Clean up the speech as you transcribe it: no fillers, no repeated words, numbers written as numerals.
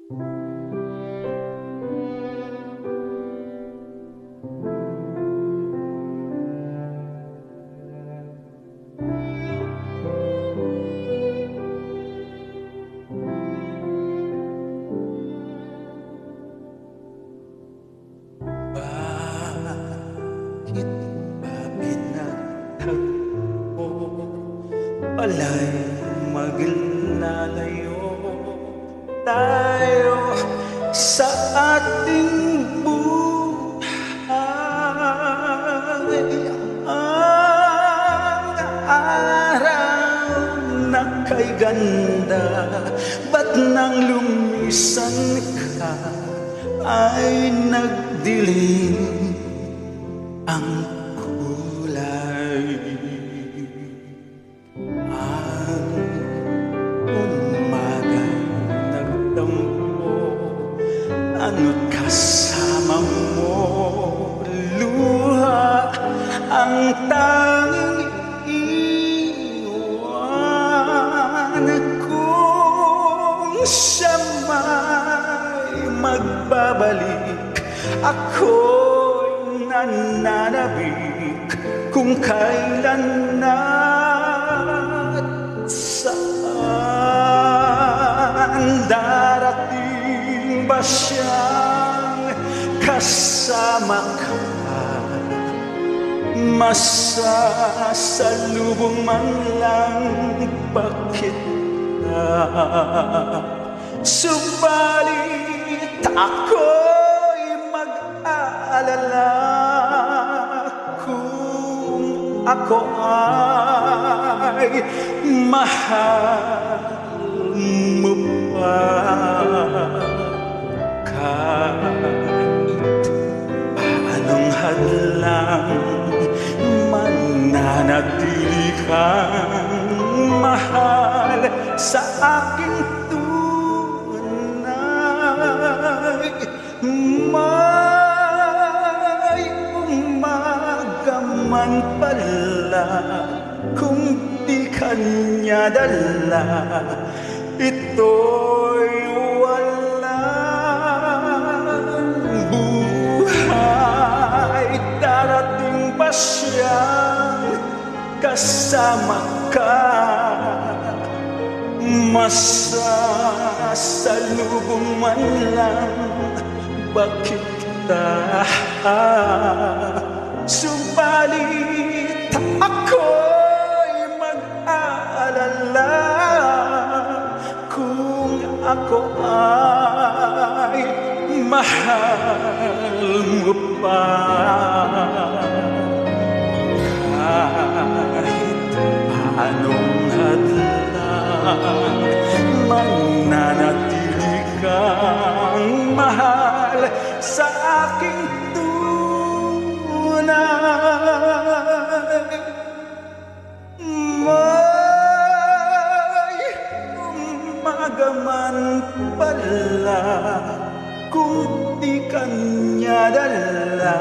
Bakit ba pinagtagpo? Pala'y maglalayo tayo sa ating buhay. Ang araw na kay ganda, ba't nang lumisan ka ay nagdilim ang kulay. Ang umagang nagtampo, ano't kasama mo, luha ang tanging iwan. Kung siya may magbabalik, ako'y nananabik kung kailan at saan. Darating ba siyang kasama ka? Masasalubong man lang ba kita? Subalit ako'y mag-aalala kung ako ay mahal mo pa. Kahit paanong hadlang, mananatili kang mahal sa aking tunay. May umaga man pala, kung di kanya dala, ito'y walang buhay. Darating ba siyang kasama ka? Masasalubong man lang ba kita? Subalit ako'y mag-aalala kung ako ay mahal mo pa. Kahit paanong hadlang, mananatili kang mahal sa aking tunay. May umaga man pala, kung di kanya dala,